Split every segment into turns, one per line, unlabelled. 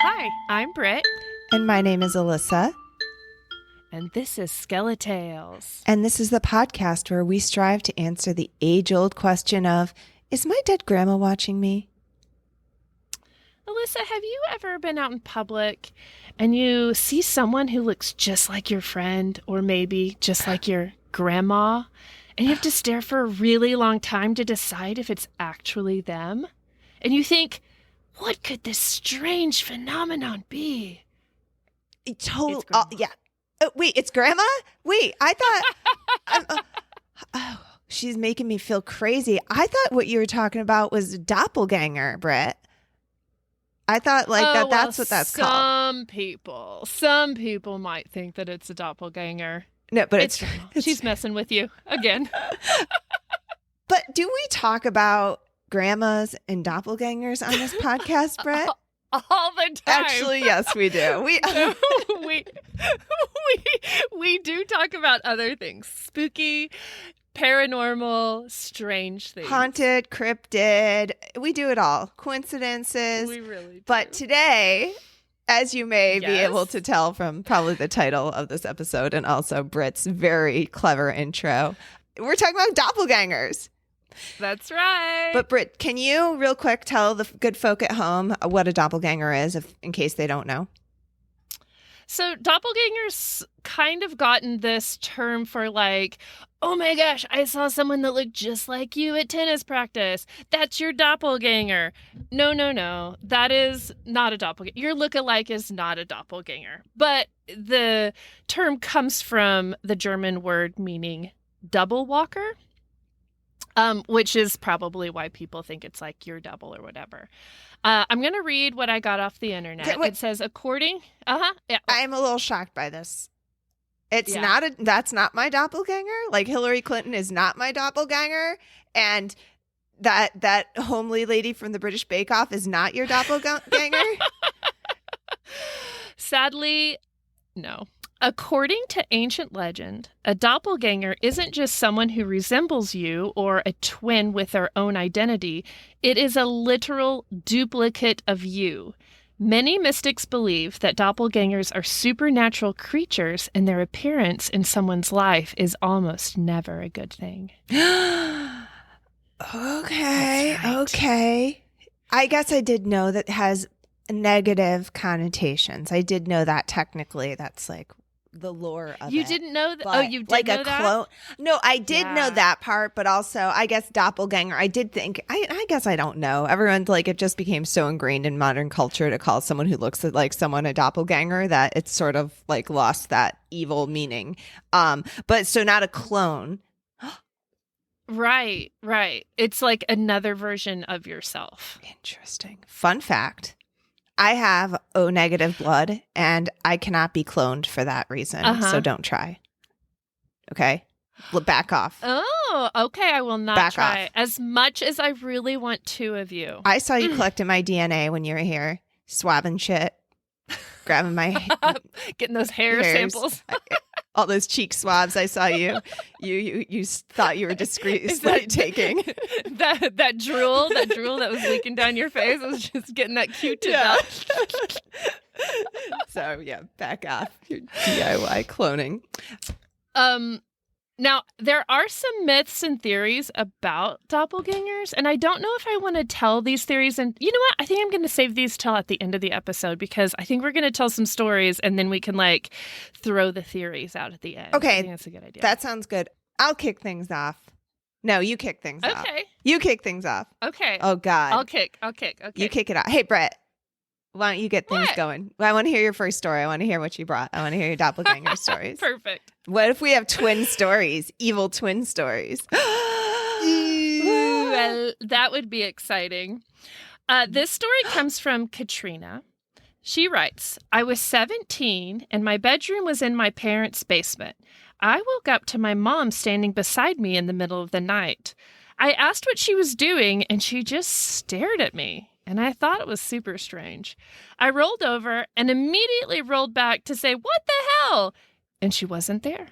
Hi, I'm Britt,
And my name is Alissa.
and this is SkeleTales.
And this is the podcast where we strive to answer the age-old question of, is my dead grandma watching me?
Alissa, have you ever been out in public and you see someone who looks just like your friend or maybe just like your grandma, and you have to stare for a really long time to decide if it's actually them? And you think, what could this strange phenomenon be?
Total.
It's grandma.
Yeah. Wait, it's grandma? Wait, I thought. Oh, she's making me feel crazy. I thought what you were talking about was doppelganger, Britt. I thought that's what that's called.
Some people might think that it's a doppelganger.
No, but
it's she's messing with you again.
But do we talk about grandmas and doppelgangers on this podcast, Britt?
All the time.
Actually, yes, we do.
We do talk about other things. Spooky, paranormal, strange things.
Haunted, cryptid. We do it all. Coincidences.
We really do.
But today, as you may be able to tell from probably the title of this episode and also Britt's very clever intro, we're talking about doppelgangers.
That's right.
But Britt, can you real quick tell the good folk at home what a doppelganger is, in case they don't know?
So doppelgangers kind of gotten this term for like, oh my gosh, I saw someone that looked just like you at tennis practice. That's your doppelganger. No. That is not a doppelganger. Your lookalike is not a doppelganger. But the term comes from the German word meaning double walker. Which is probably why people think it's like your double or whatever. I'm going to read what I got off the internet. It says, according... Yeah.
I'm a little shocked by this. That's not my doppelganger. Like Hillary Clinton is not my doppelganger. And that homely lady from the British Bake Off is not your doppelganger.
Sadly, no. According to ancient legend, a doppelganger isn't just someone who resembles you or a twin with their own identity. It is a literal duplicate of you. Many mystics believe that doppelgangers are supernatural creatures, and their appearance in someone's life is almost never a good thing.
Okay.
Right.
Okay. I guess I did know that has negative connotations. I did know that technically. That's like the lore of
You
it.
didn't know that?
But
Oh, you did
like
know
a
that?
clone. No, I did know
Yeah.
that part, but also I guess doppelganger. I did think. I guess I don't know. Everyone's like, it just became so ingrained in modern culture to call someone who looks like someone a doppelganger that it's sort of like lost that evil meaning. But so not a clone.
Right. It's like another version of yourself.
Interesting. Fun fact. I have O negative blood and I cannot be cloned for that reason. So don't try. Okay? Back off.
Oh, okay. I will not
Back
try.
off.
As much as I really want two of you.
I saw you collecting my DNA when you were here, swabbing shit, grabbing my
Getting those hair
hairs.
samples.
All those cheek swabs. I saw you. You thought you were discreetly taking.
that drool that was leaking down your face. I was just getting that Q-tip out.
So yeah, back off your DIY cloning.
Now, there are some myths and theories about doppelgangers, and I don't know if I want to tell these theories. And you know what? I think I'm going to save these till at the end of the episode, because I think we're going to tell some stories, and then we can like throw the theories out at the end.
Okay.
I think that's a good idea.
That sounds good. I'll kick things off. No, you kick things off.
Okay.
You kick things off.
Okay.
Oh, God.
I'll kick. Okay.
You kick it off. Hey, Brett, why don't you get things
What?
going? I want to hear your first story. I want to hear what you brought. I want to hear your doppelganger stories.
Perfect.
What if we have twin stories? Evil twin stories.
Well, that would be exciting. This story comes from Katrina. She writes, I was 17 and my bedroom was in my parents' basement. I woke up to my mom standing beside me in the middle of the night. I asked what she was doing and she just stared at me. And I thought it was super strange. I rolled over and immediately rolled back to say, what the hell? And she wasn't there.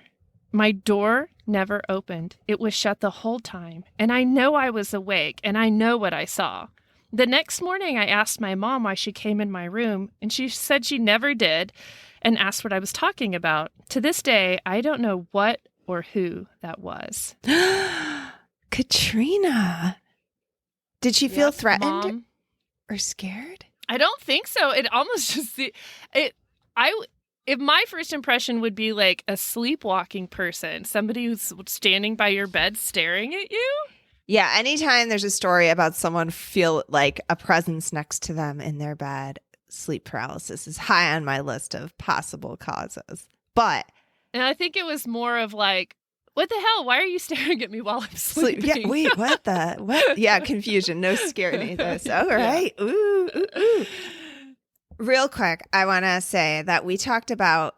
My door never opened. It was shut the whole time. And I know I was awake and I know what I saw. The next morning, I asked my mom why she came in my room, and she said she never did and asked what I was talking about. To this day, I don't know what or who that was.
Katrina. Did she feel threatened
Mom.
or scared?
I don't think so. It almost just if my first impression would be like a sleepwalking person, somebody who's standing by your bed staring at you.
Yeah, anytime there's a story about someone feel like a presence next to them in their bed, sleep paralysis is high on my list of possible causes.
And I think it was more of like, what the hell? Why are you staring at me while I'm sleeping?
Yeah, wait, what? Yeah, confusion. No scared either. So, all right. Yeah. Ooh. Real quick, I want to say that we talked about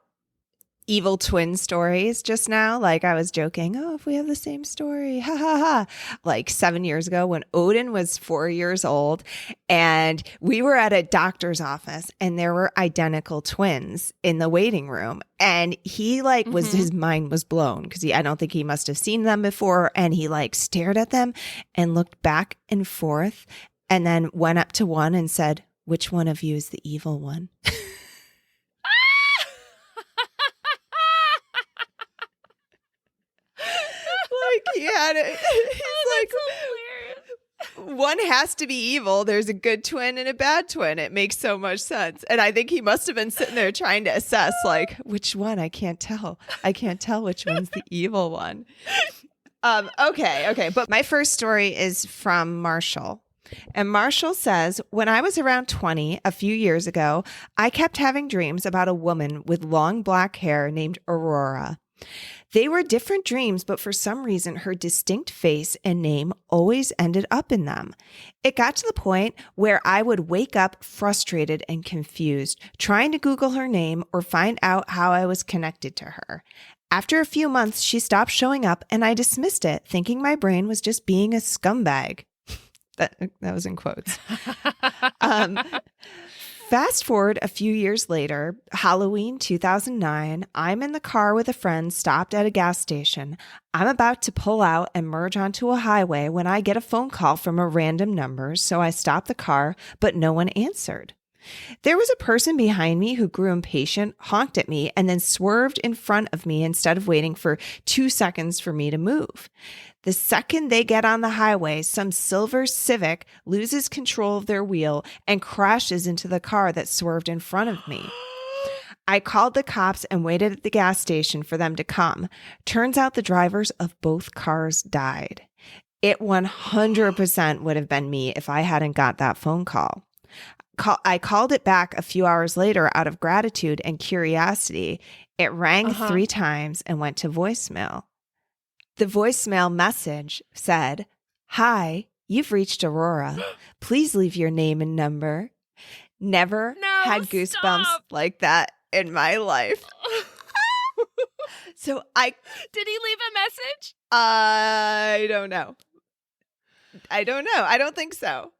evil twin stories just now. Like I was joking, oh, if we have the same story, ha ha ha. Like 7 years ago when Odin was 4 years old and we were at a doctor's office and there were identical twins in the waiting room. And he like was, his mind was blown because I don't think he must have seen them before. And he like stared at them and looked back and forth and then went up to one and said, which one of you is the evil one? He had it. He's like, one has to be evil. There's a good twin and a bad twin. It makes so much sense. And I think he must have been sitting there trying to assess, like, which one? I can't tell. I can't tell which one's the evil one. Okay. But my first story is from Marshall. And Marshall says, when I was around 20, a few years ago, I kept having dreams about a woman with long black hair named Aurora. They were different dreams, but for some reason, her distinct face and name always ended up in them. It got to the point where I would wake up frustrated and confused, trying to Google her name or find out how I was connected to her. After a few months, she stopped showing up and I dismissed it, thinking my brain was just being a scumbag. That was in quotes. Fast forward a few years later, Halloween 2009, I'm in the car with a friend stopped at a gas station. I'm about to pull out and merge onto a highway when I get a phone call from a random number, so I stop the car, but no one answered. There was a person behind me who grew impatient, honked at me, and then swerved in front of me instead of waiting for 2 seconds for me to move. The second they get on the highway, some silver Civic loses control of their wheel and crashes into the car that swerved in front of me. I called the cops and waited at the gas station for them to come. Turns out the drivers of both cars died. It 100% would have been me if I hadn't got that phone call. I called it back a few hours later out of gratitude and curiosity. It rang 3 times and went to voicemail. The voicemail message said, "Hi, you've reached Aurora. Please leave your name and number." Never had goosebumps like that in my life. So
Did he leave a message?
I don't know. I don't think so.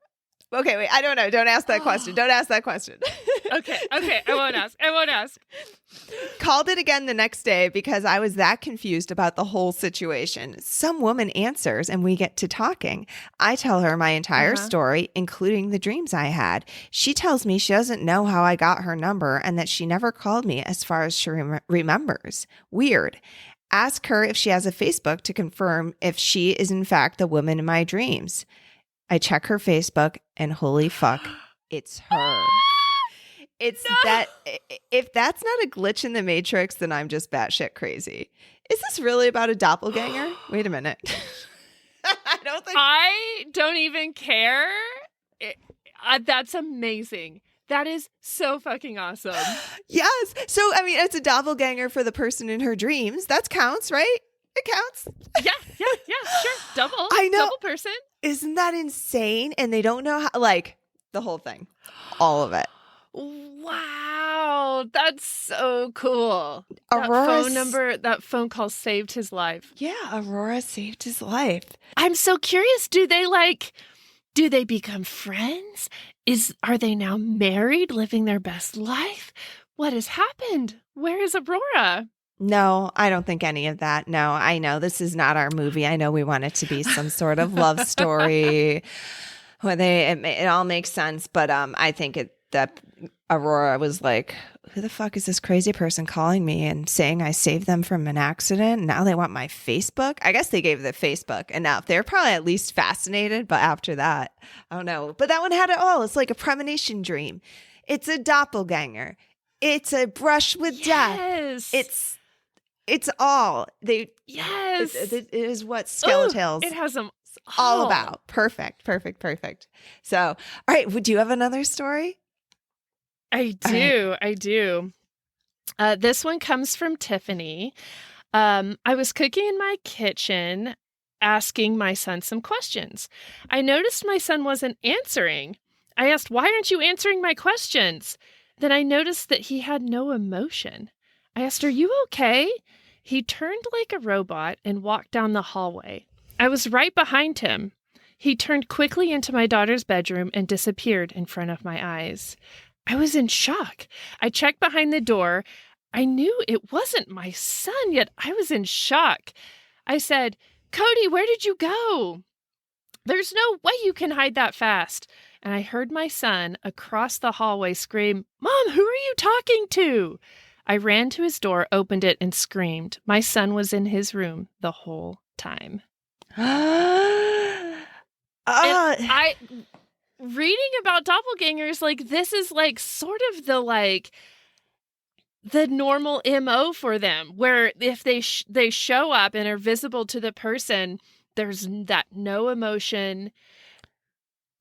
Okay, wait. I don't know. Don't ask that question.
Okay. I won't ask.
Called it again the next day because I was that confused about the whole situation. Some woman answers and we get to talking. I tell her my entire story, including the dreams I had. She tells me she doesn't know how I got her number and that she never called me as far as she remembers. Weird. Ask her if she has a Facebook to confirm if she is in fact the woman in my dreams. I check her Facebook and holy fuck, it's her. That. If that's not a glitch in the matrix, then I'm just batshit crazy. Is this really about a doppelganger? Wait a minute.
I don't even care. That's amazing. That is so fucking awesome.
Yes. So, I mean, it's a doppelganger for the person in her dreams. That counts, right? It counts.
Yeah, sure. Double.
I know.
Double person.
Isn't that insane? And they don't know how, like, the whole thing. All of it.
Wow. That's so cool. That phone call saved his life.
Yeah, Aurora saved his life.
I'm so curious. Do they become friends? Are they now married, living their best life? What has happened? Where is Aurora?
No, I don't think any of that. No, I know this is not our movie. I know we want it to be some sort of love story. Well, it all makes sense, but I think that Aurora was like, who the fuck is this crazy person calling me and saying I saved them from an accident? Now they want my Facebook. I guess they gave the Facebook enough. They're probably at least fascinated, but after that, I don't know. But that one had it all. It's like a premonition dream. It's a doppelganger. It's a brush with death. It's all they.
Yes,
it is what SkeleTales.
It has them
all about. Perfect. So, all right. Would you have another story?
I do. This one comes from Tiffany. I was cooking in my kitchen, asking my son some questions. I noticed my son wasn't answering. I asked, "Why aren't you answering my questions?" Then I noticed that he had no emotion. I asked, "Are you okay?" He turned like a robot and walked down the hallway. I was right behind him. He turned quickly into my daughter's bedroom and disappeared in front of my eyes. I was in shock. I checked behind the door. I knew it wasn't my son, yet I was in shock. I said, "Cody, where did you go? There's no way you can hide that fast." And I heard my son across the hallway scream, "Mom, who are you talking to?" I ran to his door, opened it, and screamed. My son was in his room the whole time. Reading about doppelgangers, like, this is like sort of the normal MO for them, where if they show up and are visible to the person, there's that no emotion.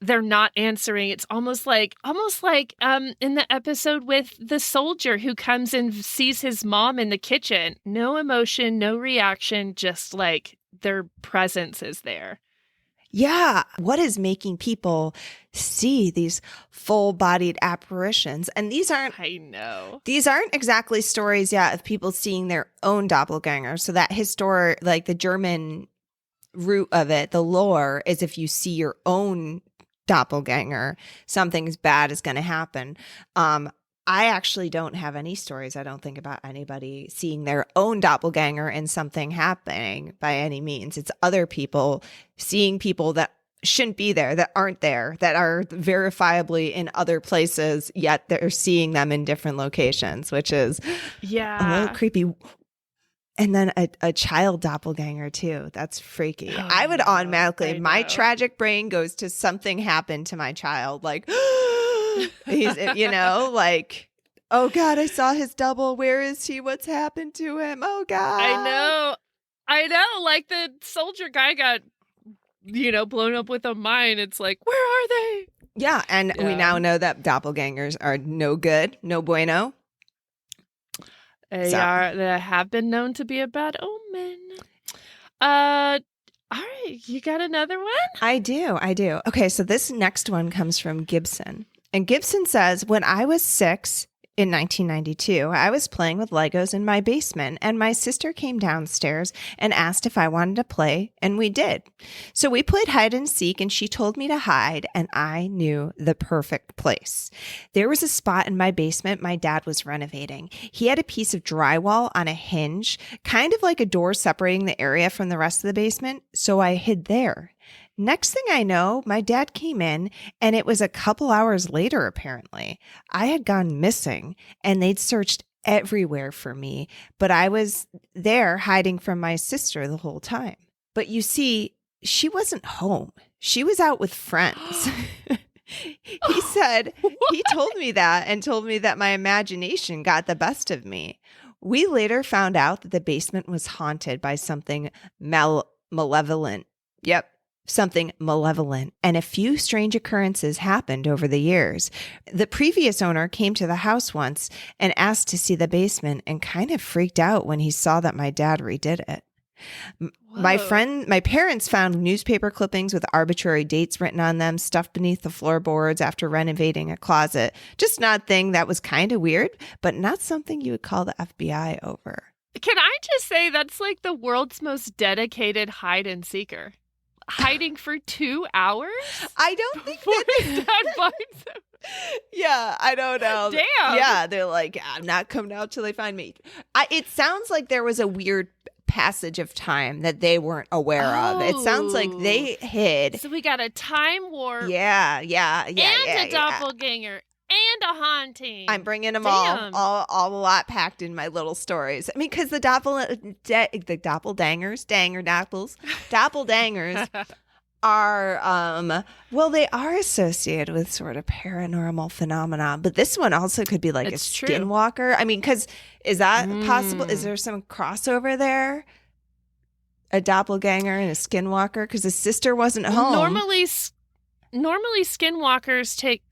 They're not answering. It's almost like in the episode with the soldier who comes and sees his mom in the kitchen. No emotion, no reaction, just like their presence is there.
Yeah. What is making people see these full-bodied apparitions? And these aren't exactly stories yet of people seeing their own doppelganger. So that historic, like the German root of it, the lore is if you see your own doppelganger, something bad is going to happen. I actually don't have any stories, I don't think, about anybody seeing their own doppelganger and something happening by any means. It's other people seeing people that shouldn't be there, that aren't there, that are verifiably in other places, yet they're seeing them in different locations, which is a little creepy. And then a child doppelganger too. That's freaky. I would automatically, my tragic brain goes to something happened to my child. Like, he's, like, oh God, I saw his double. Where is he? What's happened to him? Oh God.
I know. Like the soldier guy got, blown up with a mine. It's like, where are they?
Yeah. And we now know that doppelgangers are no good, no bueno.
They have been known to be a bad omen. All right, you got another one?
I do. Okay, so this next one comes from Gibson. And Gibson says, when I was 6 in 1992, I was playing with Legos in my basement, and my sister came downstairs and asked if I wanted to play, and we did. So we played hide and seek, and she told me to hide, and I knew the perfect place. There was a spot in my basement my dad was renovating. He had a piece of drywall on a hinge, kind of like a door separating the area from the rest of the basement, so I hid there. Next thing I know, my dad came in, and it was a couple hours later, apparently. I had gone missing, and they'd searched everywhere for me, but I was there hiding from my sister the whole time. But you see, she wasn't home. She was out with friends. He said, he told me that and told me that my imagination got the best of me. We later found out that the basement was haunted by something malevolent. Yep. Something malevolent, and a few strange occurrences happened over the years. The previous owner came to the house once and asked to see the basement and kind of freaked out when he saw that my dad redid it. My parents found newspaper clippings with arbitrary dates written on them stuffed beneath the floorboards after renovating a closet. Just an odd thing that was kind of weird, but not something you would call the FBI over.
Can I just say that's like the world's most dedicated hide and seeker? Hiding for 2 hours?
I don't think
his dad finds him.
Yeah, I don't know.
Damn.
Yeah, they're like, I'm not coming out till they find me. It sounds like there was a weird passage of time that they weren't aware of. It sounds like they hid.
So we got a time warp.
Yeah.
And a doppelganger. And a haunting.
I'm bringing them all a lot packed in my little stories. I mean, because the doppelgangers, doppelgangers are, they are associated with sort of paranormal phenomena. But this one also could be like a skinwalker. I mean, because is that possible? Is there some crossover there? A doppelganger and a skinwalker? Because his sister wasn't home.
Normally skinwalkers take,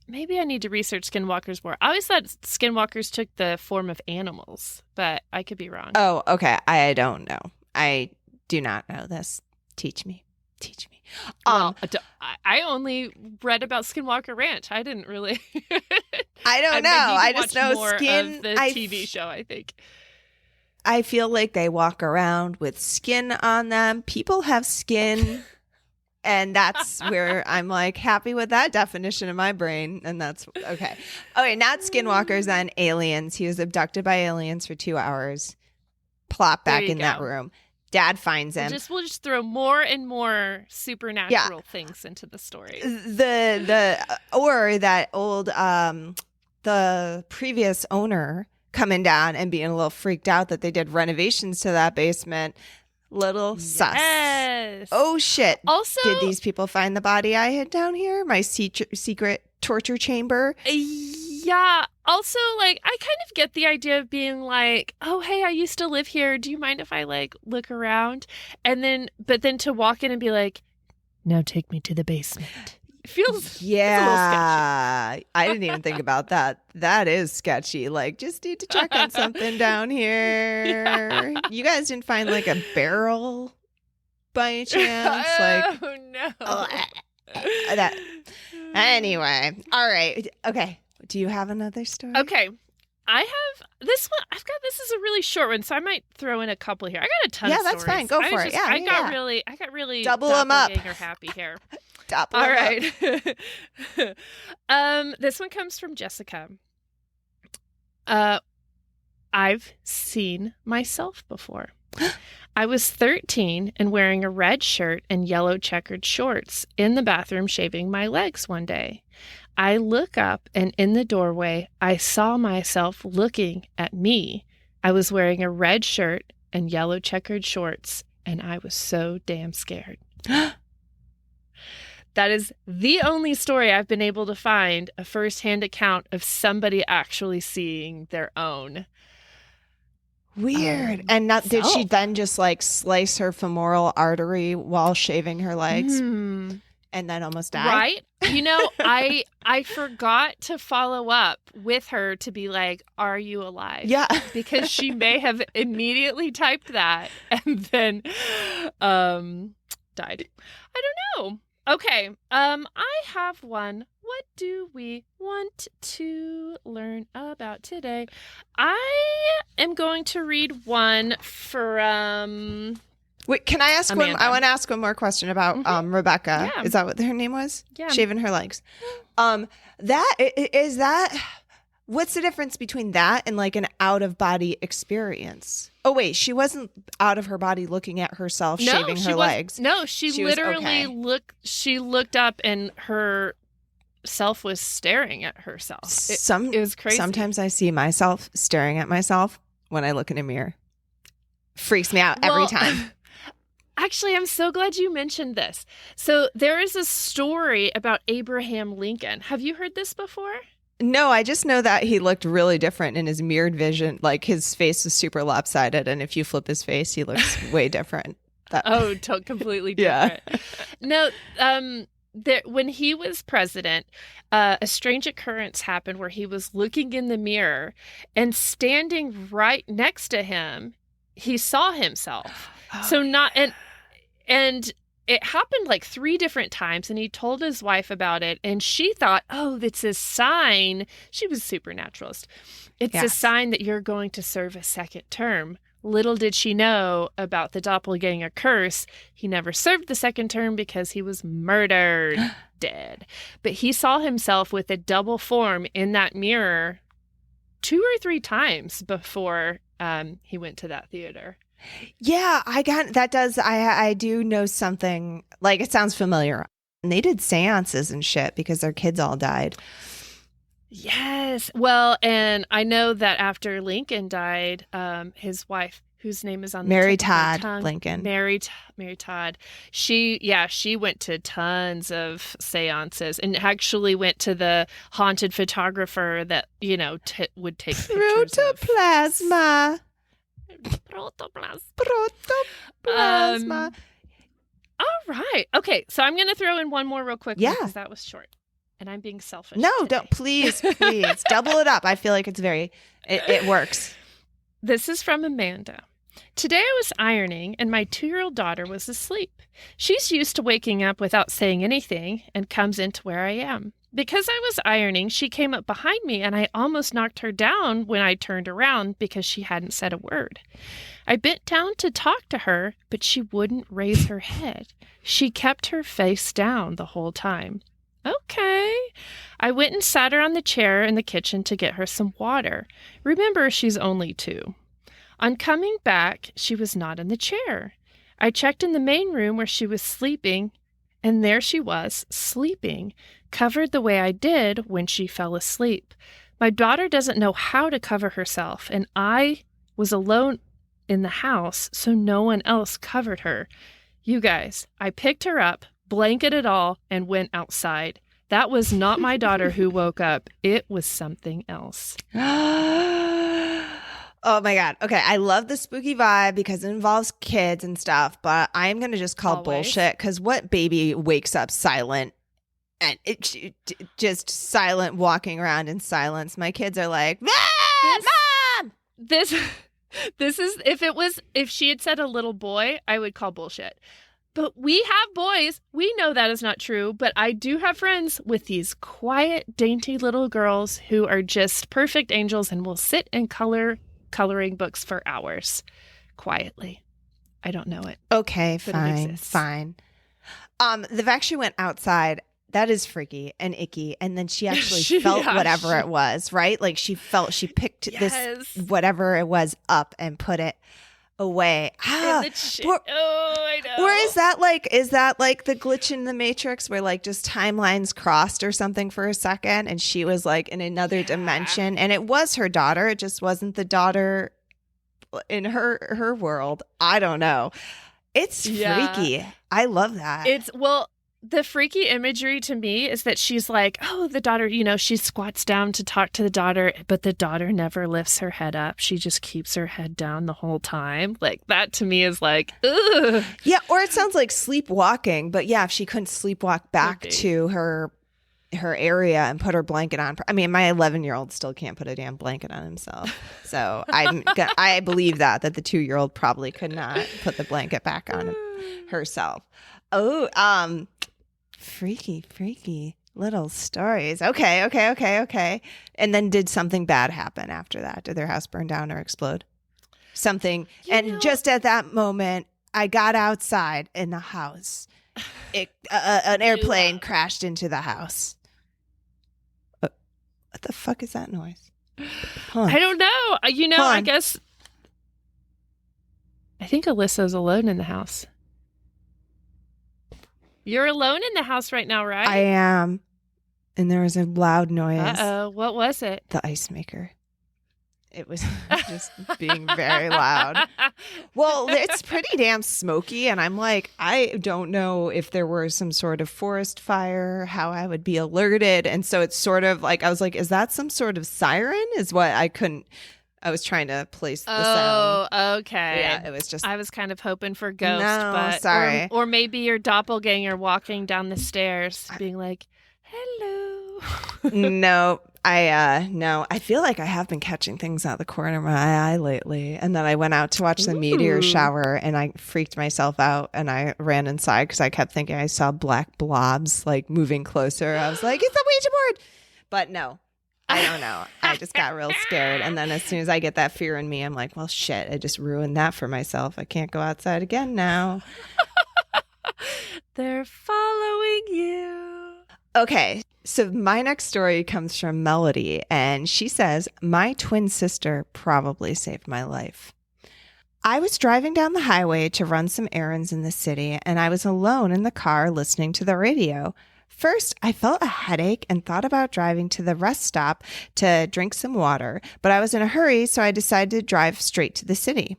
maybe I need to research skinwalkers more. I always thought skinwalkers took the form of animals, but I could be wrong.
Oh, okay. I don't know. I do not know this. Teach me.
Well, I only read about Skinwalker Ranch. I didn't really.
I don't know. I just know
more
skin.
Of the TV show, I think.
I feel like they walk around with skin on them. People have skin. And that's where I'm like happy with that definition in my brain. And that's okay. Okay, not skinwalkers, then aliens. He was abducted by aliens for 2 hours. Plop back in that room. Dad finds him.
We'll just throw more and more supernatural things into the story.
Or that old the previous owner coming down and being a little freaked out that they did renovations to that basement. Little sus. Oh shit.
Also,
did these people find the body I had down here? My secret torture chamber?
Yeah. Also, like, I kind of get the idea of being like, oh, hey, I used to live here. Do you mind if I, like, look around? But then to walk in and be like, now take me to the basement. It feels a little sketchy.
I didn't even think about that. That is sketchy. Like, just need to check on something down here. Yeah. You guys didn't find like a barrel by any chance?
Oh no.
Anyway. All right. Okay. Do you have another story?
Okay. I have this one. This is a really short one, so I might throw in a couple here. I got a ton of stories.
Yeah, that's fine. Go for it.
I got really
double them up.
Happy here.
All
right. This one comes from Jessica. I've seen myself before. I was 13 and wearing a red shirt and yellow checkered shorts in the bathroom shaving my legs one day. I look up and in the doorway, I saw myself looking at me. I was wearing a red shirt and yellow checkered shorts, and I was so damn scared. That is the only story I've been able to find a firsthand account of somebody actually seeing their own.
Weird. And did she then just like slice her femoral artery while shaving her legs and then almost die?
Right. You know, I forgot to follow up with her to be like, are you alive?
Yeah.
Because she may have immediately typed that and then died. I don't know. Okay, I have one. What do we want to learn about today? I am going to read one from...
Wait, can I ask one? I want to ask one more question about Rebecca.
Yeah.
Is that what her name was?
Yeah.
Shaving her legs. What's the difference between that and like an out-of-body experience? Oh, wait, she wasn't out of her body looking at herself shaving her legs.
No, she literally looked up and her self was staring at herself. It was crazy.
Sometimes I see myself staring at myself when I look in a mirror. Freaks me out every time.
Actually, I'm so glad you mentioned this. So there is a story about Abraham Lincoln. Have you heard this before?
No, I just know that he looked really different in his mirrored vision. Like his face was super lopsided, and if you flip his face, he looks way different.
Completely different. Yeah. No, when he was president, a strange occurrence happened where he was looking in the mirror, and standing right next to him, he saw himself. And it happened like 3 different times, and he told his wife about it, and she thought, oh, it's a sign. She was a supernaturalist. It's a sign that you're going to serve a second term. Little did she know about the doppelganger curse. He never served the second term because he was murdered, dead. But he saw himself with a double form in that mirror 2 or 3 times before he went to that theater.
Yeah, I got that does I do know something like it sounds familiar. And they did seances and shit because their kids all died.
Yes. Well, and I know that after Lincoln died, his wife, whose name is on the
Mary
tip of my
Todd
tongue,
Lincoln.
Mary Todd. She went to tons of seances and actually went to the haunted photographer that, would take pictures of.
Protoplasma.
Protoplasma. All right. Okay, so I'm going to throw in one more real quick because that was short. And I'm being selfish.
No,
today.
don't. Please double it up. I feel like it works.
This is from Amanda. Today I was ironing and my 2-year-old daughter was asleep. She's used to waking up without saying anything and comes into where I am. Because I was ironing, she came up behind me and I almost knocked her down when I turned around because she hadn't said a word. I bent down to talk to her, but she wouldn't raise her head. She kept her face down the whole time. Okay. I went and sat her on the chair in the kitchen to get her some water. Remember, she's only 2. On coming back, she was not in the chair. I checked in the main room where she was sleeping, and there she was, sleeping, covered the way I did when she fell asleep. My daughter doesn't know how to cover herself, and I was alone in the house, so no one else covered her. You guys, I picked her up, blanketed all, and went outside. That was not my daughter who woke up. It was something else.
Oh my God. Okay. I love the spooky vibe because it involves kids and stuff, but I'm going to just call bullshit because what baby wakes up silent and just silent walking around in silence? My kids are like, Mom!
This is, if she had said a little boy, I would call bullshit. But we have boys. We know that is not true. But I do have friends with these quiet, dainty little girls who are just perfect angels and will sit and coloring books for hours quietly. I don't know it.
Okay, fine. The fact she went outside, that is freaky and icky. And then she actually felt whatever it was, right? Like she picked this, whatever it was up and put it away.
I know.
Or is that like the glitch in the Matrix where like just timelines crossed or something for a second and she was like in another dimension and it was her daughter. It just wasn't the daughter in her world. I don't know. It's freaky. I love that.
The freaky imagery to me is that she's like, oh, the daughter, she squats down to talk to the daughter, but the daughter never lifts her head up. She just keeps her head down the whole time. Like that to me is like, ugh.
Yeah, or it sounds like sleepwalking, but yeah, if she couldn't sleepwalk back to her area and put her blanket on. I mean, my 11-year-old still can't put a damn blanket on himself. So I believe that the 2-year-old probably could not put the blanket back on herself. Oh, freaky little stories. Okay. And then did something bad happen after that? Did their house burn down or explode? Something. Just at that moment, I got outside in the house. An airplane crashed into the house. What the fuck is that noise?
I don't know. I guess. I think Alyssa's alone in the house. You're alone in the house right now, right?
I am. And there was a loud noise.
Uh-oh. What was it?
The ice maker. It was just being very loud. Well, it's pretty damn smoky. And I'm like, I don't know if there were some sort of forest fire, how I would be alerted. And so it's sort of like, I was like, is that some sort of siren? Is what I was trying to place the sound.
Oh, okay.
Yeah, it was just.
I was kind of hoping for ghosts.
No,
but,
sorry.
Or maybe your doppelganger walking down the stairs being like, hello.
No, I feel like I have been catching things out of the corner of my eye lately. And then I went out to watch the meteor shower and I freaked myself out and I ran inside because I kept thinking I saw black blobs like moving closer. I was like, it's a Ouija board. But no. I don't know. I just got real scared. And then as soon as I get that fear in me, I'm like, well, shit, I just ruined that for myself. I can't go outside again now.
They're following you.
Okay. So my next story comes from Melody. And she says, my twin sister probably saved my life. I was driving down the highway to run some errands in the city, and I was alone in the car listening to the radio. First, I felt a headache and thought about driving to the rest stop to drink some water, but I was in a hurry, so I decided to drive straight to the city.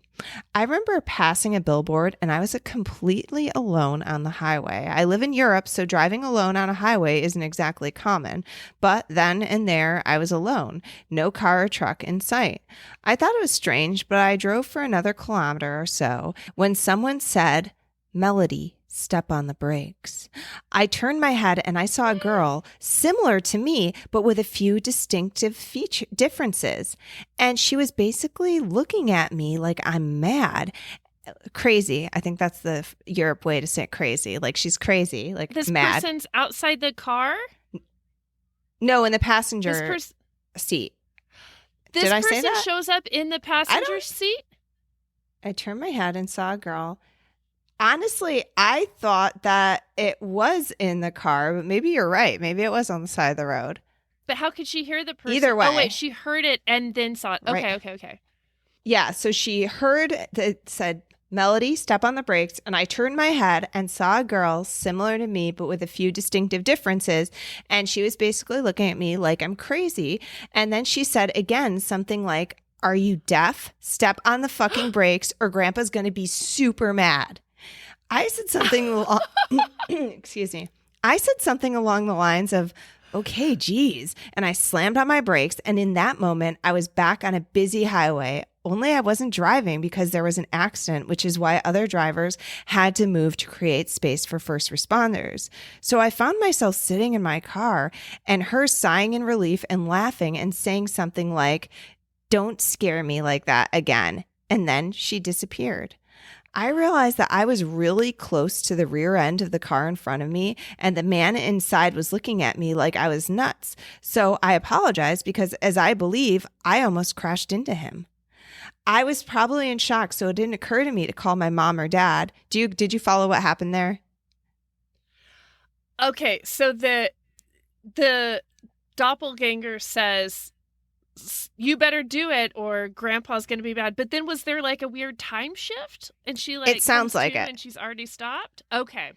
I remember passing a billboard, and I was completely alone on the highway. I live in Europe, so driving alone on a highway isn't exactly common, but then and there I was alone, no car or truck in sight. I thought it was strange, but I drove for another kilometer or so when someone said, "Melody, step on the brakes." I turned my head and I saw a girl similar to me, but with a few distinctive feature differences. And she was basically looking at me like I'm mad. Crazy. I think that's the Europe way to say crazy. Like she's crazy, like
This
mad.
person's outside the car?
No, in the passenger
This
seat.
This
Did I say
person
that?
shows up in the passenger seat?
I turned my head and saw a girl. Honestly, I thought that it was in the car, but maybe you're right. Maybe it was on the side of the road.
But how could she hear the person?
Either way.
Oh, wait, she heard it and then saw it. Okay,
Right.
okay.
Yeah, so she heard it said, "Melody, step on the brakes." And I turned my head and saw a girl similar to me, but with a few distinctive differences. And she was basically looking at me like I'm crazy. And then she said again something like, "Are you deaf? Step on the fucking brakes or Grandpa's going to be super mad." I said something, excuse me. I said something along the lines of, "Okay, geez." And I slammed on my brakes. And in that moment, I was back on a busy highway. Only I wasn't driving because there was an accident, which is why other drivers had to move to create space for first responders. So I found myself sitting in my car and her sighing in relief and laughing and saying something like, "Don't scare me like that again." And then she disappeared. I realized that I was really close to the rear end of the car in front of me, and the man inside was looking at me like I was nuts. So I apologized because, as I believe, I almost crashed into him. I was probably in shock, so it didn't occur to me to call my mom or dad. Did you follow what happened there?
Okay, so the doppelganger says, "You better do it or Grandpa's going to be bad." But then was there like a weird time shift? And she like
It sounds
comes
like
to
it.
and she's already stopped? Okay.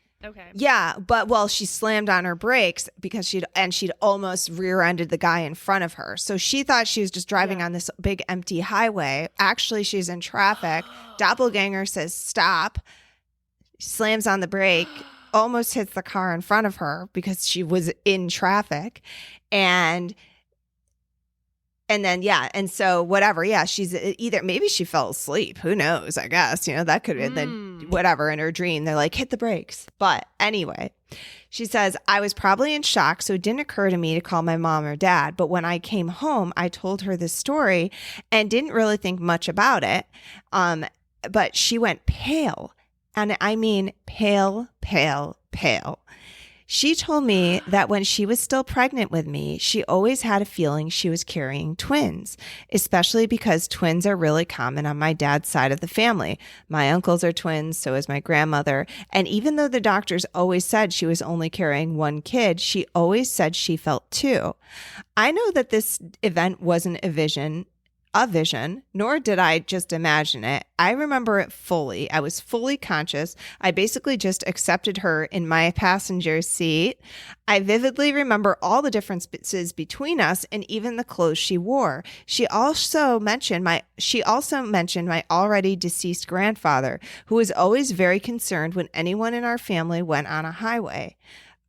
Yeah, but she slammed on her brakes because she'd almost rear-ended the guy in front of her. So she thought she was just driving on this big empty highway. Actually, she's in traffic. Doppelganger says stop, slams on the brake, almost hits the car in front of her because she was in traffic. And then, and so whatever, she's either, maybe she fell asleep. Who knows? I guess, that could have then whatever in her dream. They're like, hit the brakes. But anyway, she says, I was probably in shock, so it didn't occur to me to call my mom or dad. But when I came home, I told her this story and didn't really think much about it. But she went pale. And I mean, pale, pale, pale. She told me that when she was still pregnant with me, she always had a feeling she was carrying twins, especially because twins are really common on my dad's side of the family. My uncles are twins, so is my grandmother. And even though the doctors always said she was only carrying one kid, she always said she felt two. I know that this event wasn't a vision, nor did I just imagine it. I remember it fully. I was fully conscious. I basically just accepted her in my passenger seat. I vividly remember all the differences between us and even the clothes she wore. She also mentioned my already deceased grandfather, who was always very concerned when anyone in our family went on a highway.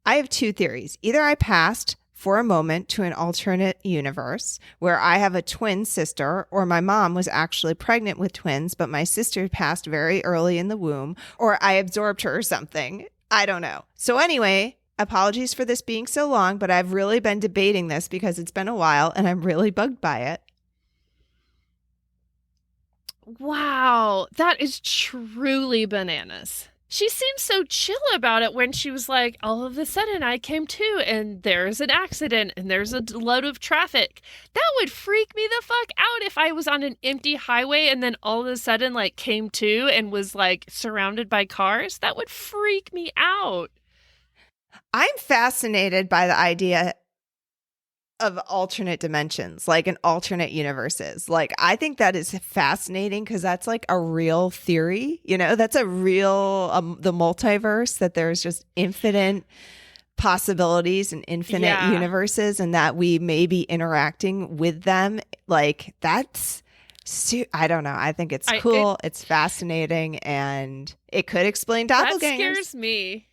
I have two theories. Either I passed for a moment to an alternate universe where I have a twin sister, or my mom was actually pregnant with twins, but my sister passed very early in the womb, or I absorbed her or something. I don't know. So anyway, apologies for this being so long, but I've really been debating this because it's been a while and I'm really bugged by it.
Wow, that is truly bananas. She seemed so chill about it when she was like, all of a sudden I came to and there's an accident and there's a load of traffic. That would freak me the fuck out if I was on an empty highway and then all of a sudden like came to and was like surrounded by cars. That would freak me out.
I'm fascinated by the idea of alternate dimensions, like in alternate universes. Like, I think that is fascinating because that's like a real theory, that's a real, the multiverse, that there's just infinite possibilities and infinite universes, and that we may be interacting with them. Like, that's, I don't know. I think it's cool. It's fascinating, and it could explain doppelgangers.
That scares me.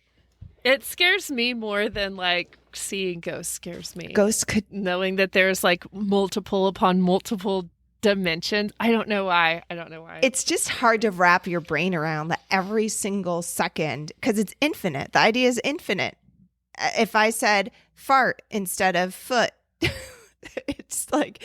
It scares me more than like seeing ghosts scares me.
Ghosts could,
knowing that there's like multiple upon multiple dimensions. I don't know why.
It's just hard to wrap your brain around that every single second, because it's infinite. The idea is infinite. If I said fart instead of foot, it's like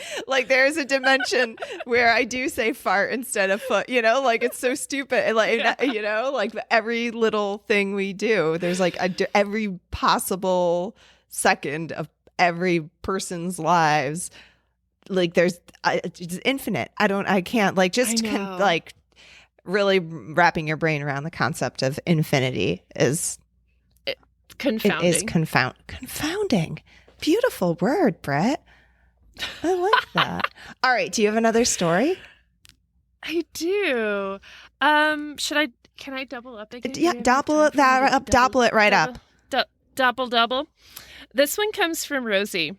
there's a dimension where I do say fart instead of foot, like it's so stupid. And like, like every little thing we do, there's like every possible second of every person's lives. Like there's it's infinite. I can't like just like really wrapping your brain around the concept of infinity is
confounding.
It is confounding. Beautiful word, Brett. I like that. All right. Do you have another story?
I do. Can I double up again?
Yeah, double it right up.
Double. This one comes from Rosie.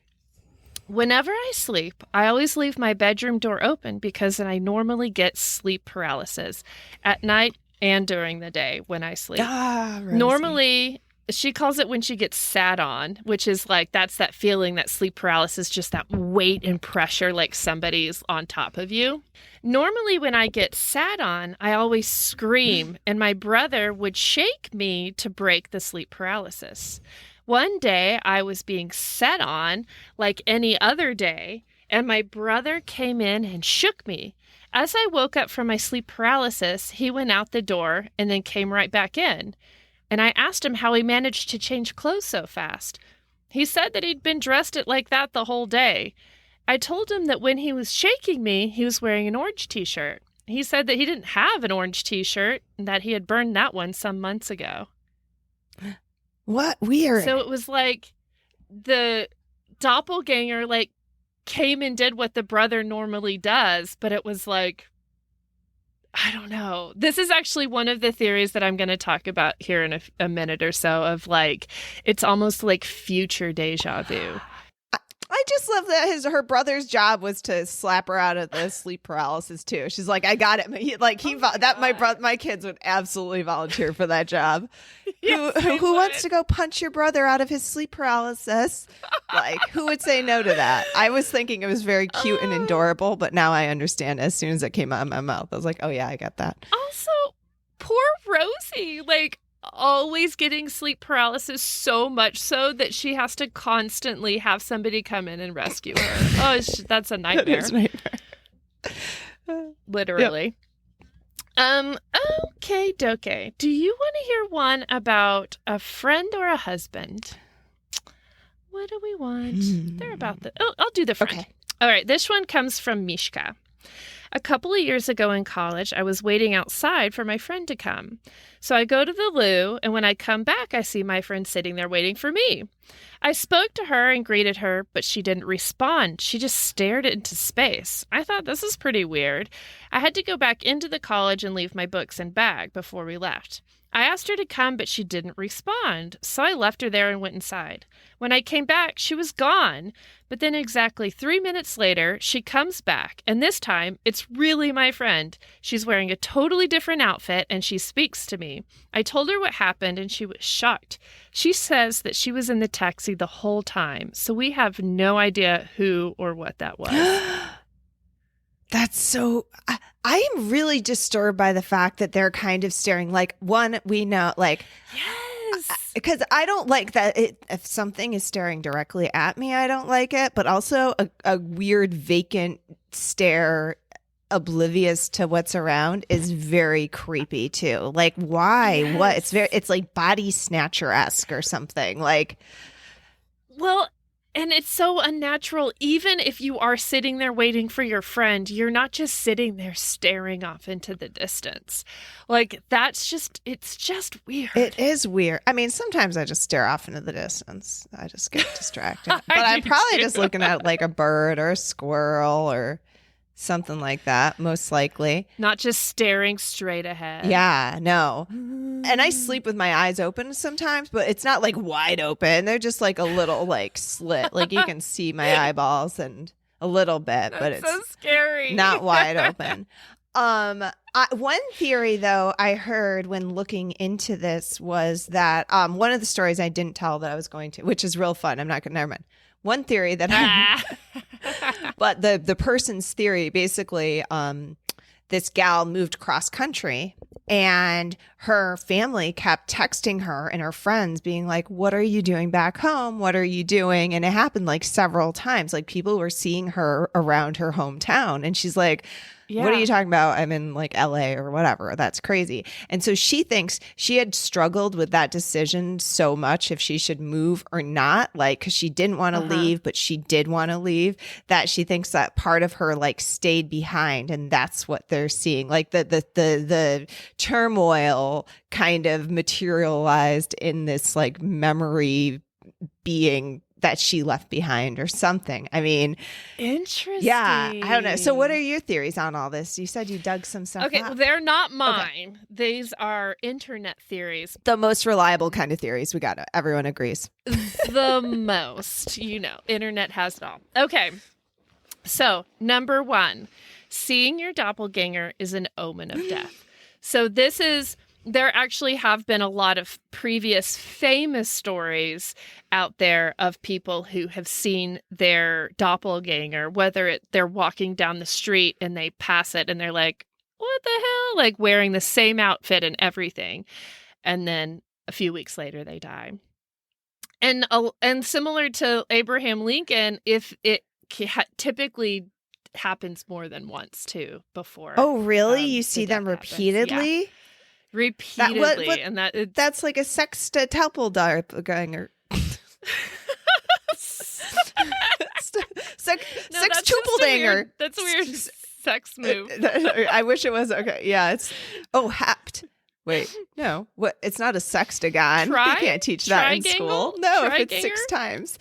Whenever I sleep, I always leave my bedroom door open because I normally get sleep paralysis at night and during the day when I sleep. Normally, she calls it when she gets sat on, which is like, that's that feeling, that sleep paralysis, just that weight and pressure, like somebody's on top of you. Normally, when I get sat on, I always scream, and my brother would shake me to break the sleep paralysis. One day, I was being sat on like any other day, and my brother came in and shook me. As I woke up from my sleep paralysis, he went out the door and then came right back in. And I asked him how he managed to change clothes so fast. He said that he'd been dressed like that the whole day. I told him that when he was shaking me, he was wearing an orange t-shirt. He said that he didn't have an orange t-shirt and that he had burned that one some months ago.
What? Weird.
So it was like the doppelganger like came and did what the brother normally does, but it was like, I don't know. This is actually one of the theories that I'm going to talk about here in a minute or so of like, it's almost like future deja vu.
I just love that her brother's job was to slap her out of the sleep paralysis too. She's like, I got it. My kids would absolutely volunteer for that job.
Yes,
who wants to go punch your brother out of his sleep paralysis? Like, who would say no to that? I was thinking it was very cute and adorable, but now I understand as soon as it came out of my mouth. I was like, oh yeah, I get that.
Also, poor Rosie, like always getting sleep paralysis, so much so that she has to constantly have somebody come in and rescue her. Oh, that's a nightmare.
That is a nightmare.
Literally. Yep. Okay, doke. Do you want to hear one about a friend or a husband? What do we want? They're about the... Oh, I'll do the friend. Okay. All right, this one comes from Mishka. A couple of years ago in college, I was waiting outside for my friend to come. So I go to the loo, and when I come back, I see my friend sitting there waiting for me. I spoke to her and greeted her, but she didn't respond. She just stared into space. I thought, this is pretty weird. I had to go back into the college and leave my books and bag before we left. I asked her to come, but she didn't respond, so I left her there and went inside. When I came back, she was gone. But then exactly 3 minutes later, she comes back, and this time, it's really my friend. She's wearing a totally different outfit, and she speaks to me. I told her what happened, and she was shocked. She says that she was in the taxi the whole time, so we have no idea who or what that was.
That's so... I am really disturbed by the fact that they're kind of staring. Like, one, we know, like...
Yes!
Because I don't like that if something is staring directly at me, I don't like it. But also a weird vacant stare, oblivious to what's around, is very creepy too. Like, why? Yes. It's like body snatcher-esque or something. Like...
Well... And it's so unnatural. Even if you are sitting there waiting for your friend, you're not just sitting there staring off into the distance. Like, it's just weird.
It is weird. I mean, sometimes I just stare off into the distance. I just get distracted. But
I
I'm
do
probably
too.
just looking at like a bird or a squirrel or something like that, most likely.
Not just staring straight ahead.
Yeah, no. And I sleep with my eyes open sometimes, but it's not like wide open. They're just like a little like slit. Like you can see my eyeballs and a little bit, but it's
so scary.
not wide open. One theory though I heard when looking into this was that one of the stories I didn't tell that I was going to, which is real fun. I'm not gonna never mind. One theory that but the person's theory basically, this gal moved cross country and her family kept texting her and her friends being like, what are you doing back home? What are you doing? And it happened like several times. Like people were seeing her around her hometown and she's like, what are you talking about? I'm in like LA or whatever. That's crazy. And so she thinks she had struggled with that decision so much if she should move or not, like, because she didn't want to leave, but she did want to leave, that she thinks that part of her like stayed behind. And that's what they're seeing. Like the turmoil kind of materialized in this like memory being that she left behind or something. I mean,
interesting.
Yeah, I don't know. So what are your theories on all this? You said you dug some stuff
Okay,
up.
well, they're not mine. Okay. These are internet theories.
The most reliable kind of theories. We got it. Everyone agrees.
The most, internet has it all. Okay, so number 1, seeing your doppelganger is an omen of death. So there actually have been a lot of previous famous stories out there of people who have seen their doppelganger, whether they're walking down the street and they pass it and they're like, what the hell? Like wearing the same outfit and everything. And then a few weeks later, they die. And similar to Abraham Lincoln, if it typically happens more than once too before.
Oh, really? You see them repeatedly?
Yeah. Repeatedly,
that's like a sextuple doppelganger. Sextuple-danger.
That's a weird sex move.
I wish it was okay. Yeah, it's hapt. Wait, no, what? It's not a sextagon. You can't teach that in school. No, if it's 6 times,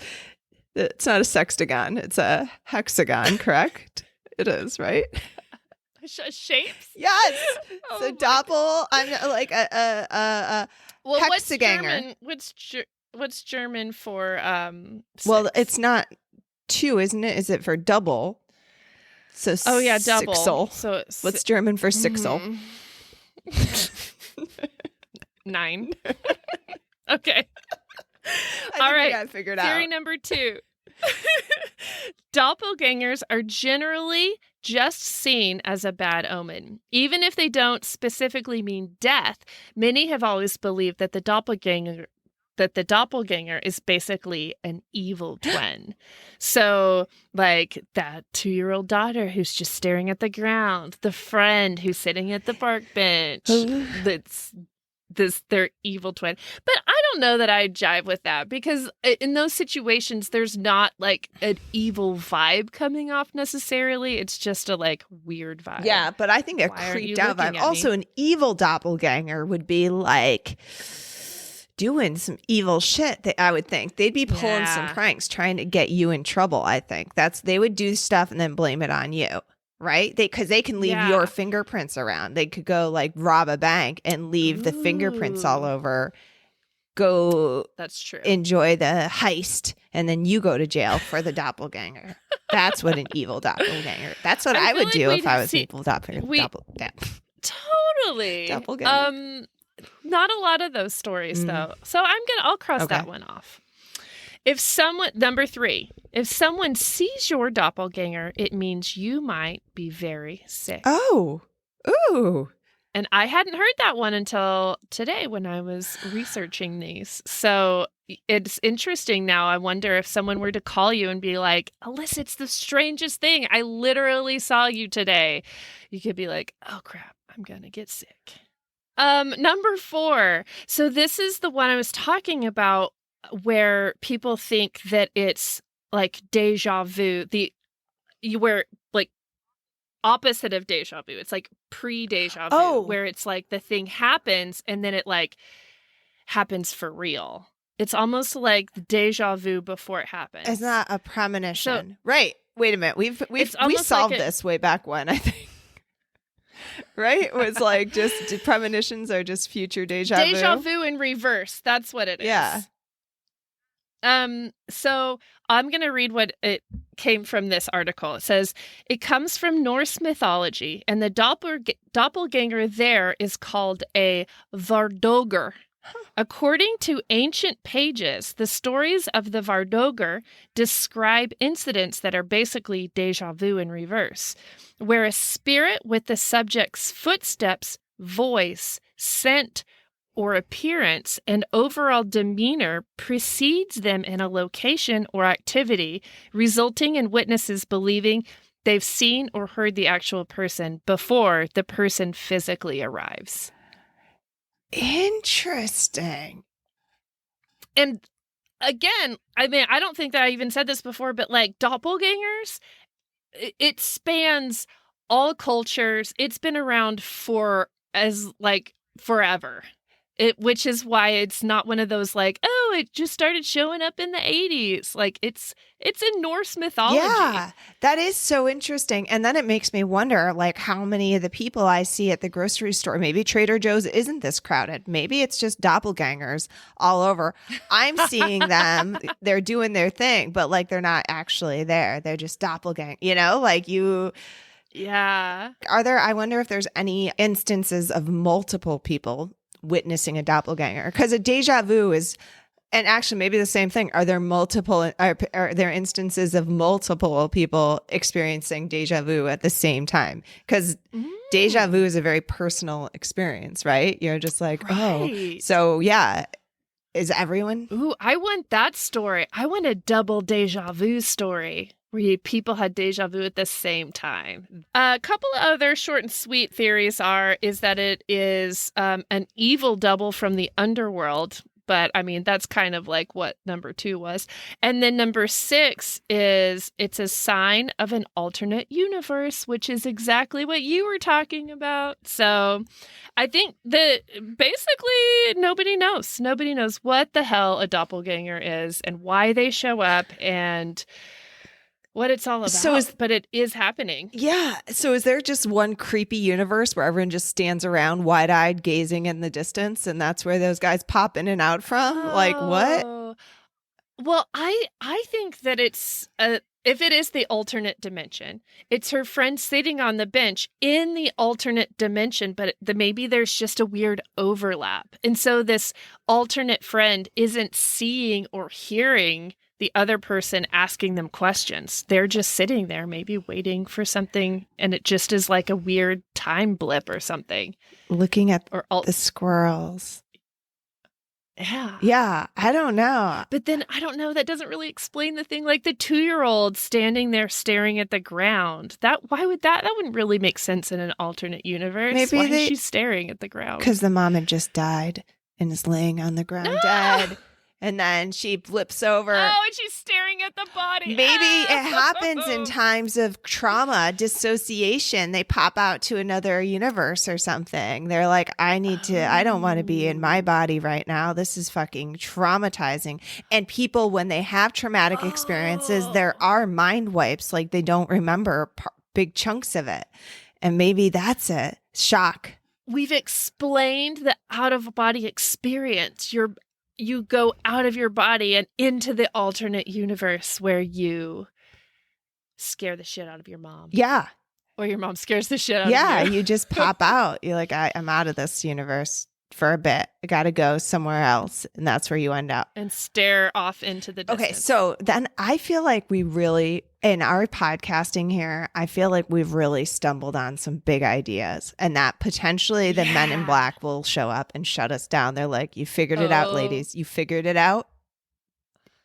it's not a sextagon. It's a hexagon. Correct? It is, right?
Shapes?
Yes. So doppel. I'm like a hexaganger.
What's German for 6?
Well, it's not 2, isn't it? Is it for double? So
double.
Sixel.
So
what's German for sixel?
9. Okay.
All right. I figured out.
Theory number 2. Doppelgangers are generally just seen as a bad omen. Even if they don't specifically mean death, many have always believed that the doppelganger is basically an evil twin. So, like that 2-year-old daughter who's just staring at the ground, the friend who's sitting at the park bench, that's their evil twin. But I don't know that I jive with that because in those situations, there's not like an evil vibe coming off necessarily. It's just a like weird vibe.
Yeah, but I think a creeped out vibe. Also, an evil doppelganger would be like doing some evil shit. I would think they'd be pulling some pranks, trying to get you in trouble. I think they would do stuff and then blame it on you. Right? Because they can leave your fingerprints around. They could go like rob a bank and leave the fingerprints all over.
That's true.
Enjoy the heist, and then you go to jail for the doppelganger. That's what an evil doppelganger. That's what I would do if I was an evil doppelganger.
Totally.
Doppelganger.
Not a lot of those stories though. So I'll cross that one off. Number 3, if someone sees your doppelganger, it means you might be very sick.
Oh, ooh.
And I hadn't heard that one until today when I was researching these. So it's interesting now. I wonder if someone were to call you and be like, Alissa, it's the strangest thing. I literally saw you today. You could be like, oh crap, I'm going to get sick. Number 4. So this is the one I was talking about, where people think that it's like deja vu, where like opposite of deja vu. It's like pre-deja vu, where it's like the thing happens and then it like happens for real. It's almost like deja vu before it happens.
It's not a premonition. Right. Wait a minute. We solved this way back when, I think. Right? It was like just premonitions are just future deja vu.
Deja vu in reverse. That's what it is.
Yeah.
So I'm going to read what it came from this article. It says, it comes from Norse mythology, and the doppelganger there is called a Vardøger. According to ancient pages, the stories of the Vardøger describe incidents that are basically deja vu in reverse, where a spirit with the subject's footsteps, voice, scent, or appearance and overall demeanor precedes them in a location or activity, resulting in witnesses believing they've seen or heard the actual person before the person physically arrives.
Interesting.
And again, I mean, I don't think that I even said this before, but like doppelgangers, it spans all cultures. It's been around for forever. Which is why it's not one of those like, oh, it just started showing up in the 80s. Like it's in Norse mythology.
Yeah, that is so interesting. And then it makes me wonder, like, how many of the people I see at the grocery store, maybe Trader Joe's isn't this crowded. Maybe it's just doppelgangers all over. I'm seeing them. They're doing their thing, but like they're not actually there. They're just doppelganger, like you.
Yeah.
I wonder if there's any instances of multiple people witnessing a doppelganger, because a deja vu is, and actually maybe the same thing. Are there instances of multiple people experiencing deja vu at the same time? Because deja vu is a very personal experience, right? You're just like, right. Oh, so yeah. Is everyone?
Ooh, I want that story. I want a double deja vu story where people had deja vu at the same time. A couple of other short and sweet theories is that it is an evil double from the underworld. But I mean, that's kind of like what number 2 was. And then number 6 is it's a sign of an alternate universe, which is exactly what you were talking about. So I think that basically nobody knows. Nobody knows what the hell a doppelganger is and why they show up and what it's all about, but it is happening.
Yeah. So is there just one creepy universe where everyone just stands around wide-eyed gazing in the distance, and that's where those guys pop in and out from? Like what?
Well, I think that it's if it is the alternate dimension, it's her friend sitting on the bench in the alternate dimension, but maybe there's just a weird overlap. And so this alternate friend isn't seeing or hearing the other person asking them questions. They're just sitting there, maybe waiting for something, and it just is like a weird time blip or something.
Looking at the squirrels.
Yeah.
Yeah, I don't know.
But then, I don't know, that doesn't really explain the thing. Like the 2-year-old standing there staring at the ground. That wouldn't really make sense in an alternate universe.
Maybe
why is she staring at the ground?
Because the mom had just died and is laying on the ground dead. And then she flips over.
Oh, and she's staring at the body.
Maybe it happens in times of trauma, dissociation. They pop out to another universe or something. They're like, I don't want to be in my body right now. This is fucking traumatizing. And people, when they have traumatic experiences, there are mind wipes. Like they don't remember big chunks of it. And maybe that's it. Shock.
We've explained the out-of-body experience. You go out of your body and into the alternate universe where you scare the shit out of your mom.
Yeah.
Or your mom scares the shit out of you.
Yeah, you just pop out. You're like, I'm out of this universe for a bit. I got to go somewhere else. And that's where you end up.
And stare off into the distance.
Okay, so then I feel like we really, in our podcasting here, I feel like we've really stumbled on some big ideas, and that potentially the Men in Black will show up and shut us down. They're like, you figured it out, ladies. You figured it out.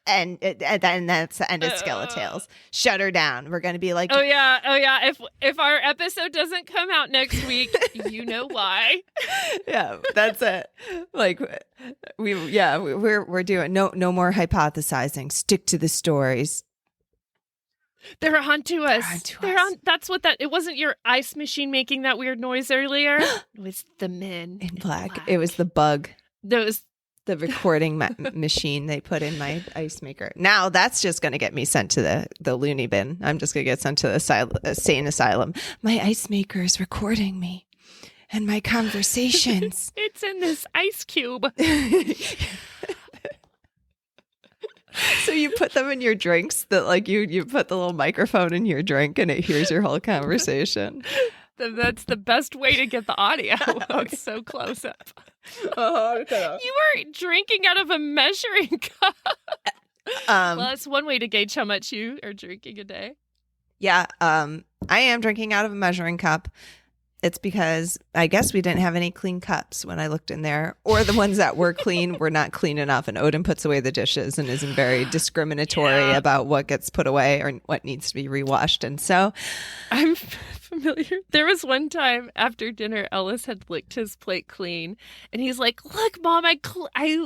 And then that's the end of SkeleTales. Shut her down. We're going to be like,
oh yeah. If our episode doesn't come out next week, you know why.
Yeah, that's it. Like we're doing no more hypothesizing. Stick to the stories.
They're onto us.
They're onto us.
That's what it wasn't your ice machine making that weird noise earlier. It was the men
in black. It was the bug.
The
recording machine they put in my ice maker. Now that's just going to get me sent to the loony bin. I'm just going to get sent to the sane asylum. My ice maker is recording me and my conversations.
It's in this ice cube.
So you put them in your drinks that like you put the little microphone in your drink and it hears your whole conversation.
That's the best way to get the audio. It's so close up.
Okay.
You were drinking out of a measuring cup. Well, that's one way to gauge how much you are drinking a day.
Yeah, I am drinking out of a measuring cup. It's because I guess we didn't have any clean cups when I looked in there, or the ones that were clean were not clean enough. And Odin puts away the dishes and isn't very discriminatory about what gets put away or what needs to be rewashed. And so
I'm familiar. There was one time after dinner, Ellis had licked his plate clean. And he's like, look, Mom, I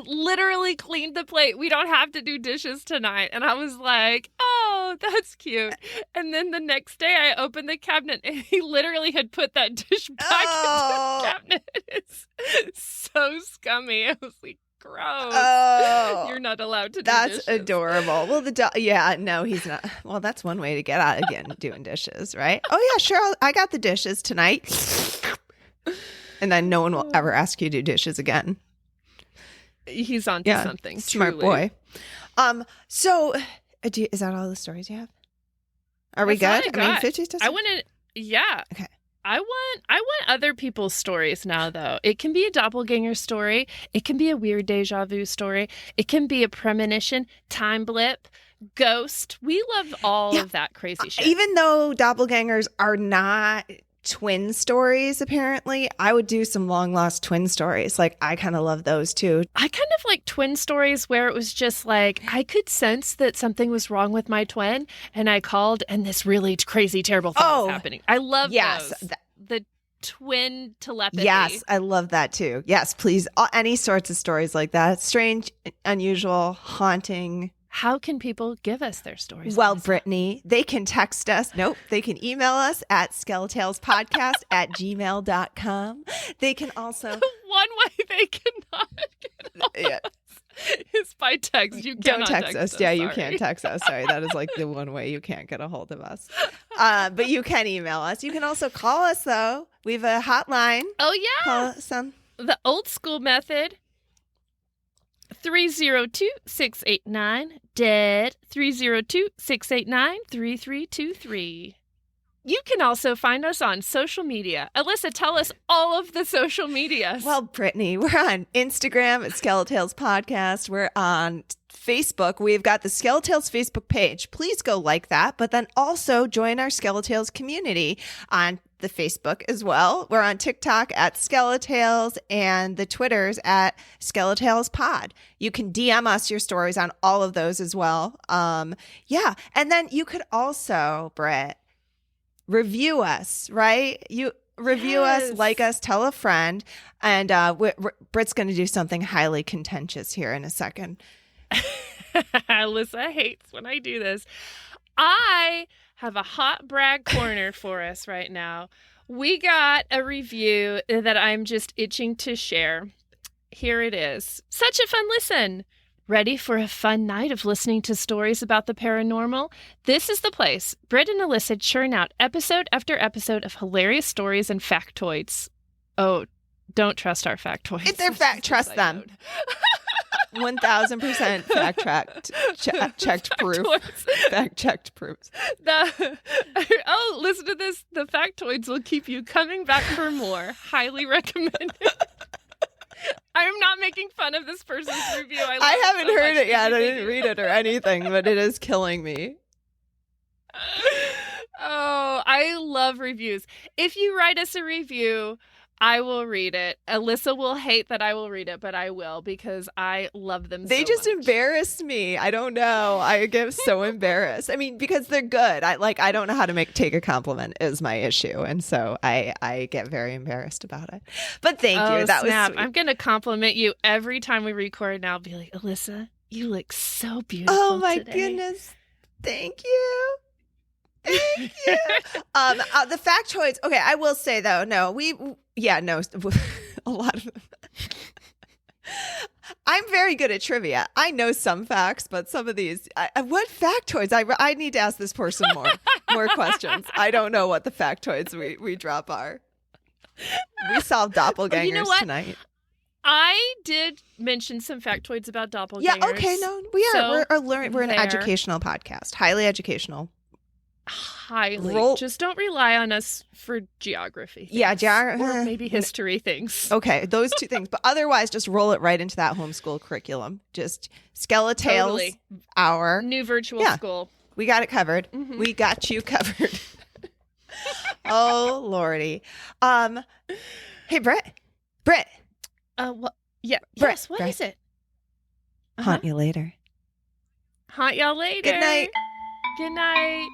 literally cleaned the plate. We don't have to do dishes tonight. And I was like, oh, that's cute. And then the next day I opened the cabinet and he literally had put that dish back into the cabinet. It's so scummy. I was like, gross. You're not allowed to do dishes.
That's adorable. Well, no, he's not. Well, that's one way to get out again doing dishes, right? Oh, yeah, sure. I got the dishes tonight. And then no one will ever ask you to do dishes again.
He's onto something.
Smart boy. So, is that all the stories you have? Are we good? I mean, 50
I want to, yeah.
Okay.
I want other people's stories now, though. It can be a doppelganger story. It can be a weird deja vu story. It can be a premonition, time blip, ghost. We love all of that crazy shit.
Even though doppelgangers are not twin stories, apparently, I would do some long lost twin stories. Like, I kind of love those too.
I kind of like twin stories where it was just like, I could sense that something was wrong with my twin, and I called, and this really crazy, terrible thing was happening. I love those. The twin telepathy.
Yes, I love that too. Yes, please. Any sorts of stories like that. Strange, unusual, haunting.
How can people give us their stories?
Well, Brittany, they can text us. Nope. They can email us at SkeleTalesPodcast@gmail.com. They can also...
One way they cannot get us is by text. You cannot
Don't text us. Yeah, you can't text us. Sorry. That is like the one way you can't get a hold of us. But you can email us. You can also call us, though. We have a hotline.
Oh, yeah.
Call us on
the old school method. 302-689-DEAD, 302-689-3323. You can also find us on social media. Alissa, tell us all of the social medias.
Well, Brittany, we're on Instagram at SkeleTales Podcast. We're on Facebook. We've got the SkeleTales Facebook page. Please go like that, but then also join our SkeleTales community on the Facebook as well. We're on TikTok at SkeleTales and the Twitters at SkeleTales Pod. You can DM us your stories on all of those as well. Yeah. And then you could also, Britt, review us, right? You review us, like us, tell a friend. And Britt's going to do something highly contentious here in a second.
Alyssa hates when I do this. I have a hot brag corner for us right now. We got a review that I'm just itching to share. Here it is. Such a fun listen. Ready for a fun night of listening to stories about the paranormal? This is the place. Britt and Alissa churn out episode after episode of hilarious stories and factoids. Oh, don't trust our factoids.
If they're trust them. 1000% checked proof. Fact checked proofs.
Listen to this. The factoids will keep you coming back for more. Highly recommended. I am not making fun of this person's review.
I haven't heard it yet. I didn't read it or anything, but it is killing me.
Oh, I love reviews. If you write us a review, I will read it. Alissa will hate that I will read it, but I will because I love them so much.
They just embarrassed me. I don't know. I get so embarrassed. I mean, because they're good. I don't know how to take a compliment is my issue. And so I get very embarrassed about it. But thank you. That was sweet.
I'm going to compliment you every time we record and I'll be like, Alissa, you look so beautiful
Oh my
today.
goodness. Thank you. Thank you. The factoids. Okay, I will say though, no, a lot of them. I'm very good at trivia. I know some facts, but some of these, what factoids? I need to ask this person more questions. I don't know what the factoids we drop are. We solved doppelgangers tonight.
I did mention some factoids about doppelgangers.
Yeah, okay, no, we are. So we're an educational podcast, highly educational.
Highly. Just don't rely on us for geography things.
Yeah,
or maybe history things.
Okay, those two things. But otherwise, just roll it right into that homeschool curriculum. Just SkeleTales,
totally.
Our
new virtual school.
We got it covered. Mm-hmm. We got you covered. Oh, Lordy. Hey, Britt.
What? Yeah.
Britt,
yes. What is it?
Haunt you later.
Haunt y'all later.
Good night.
Good night.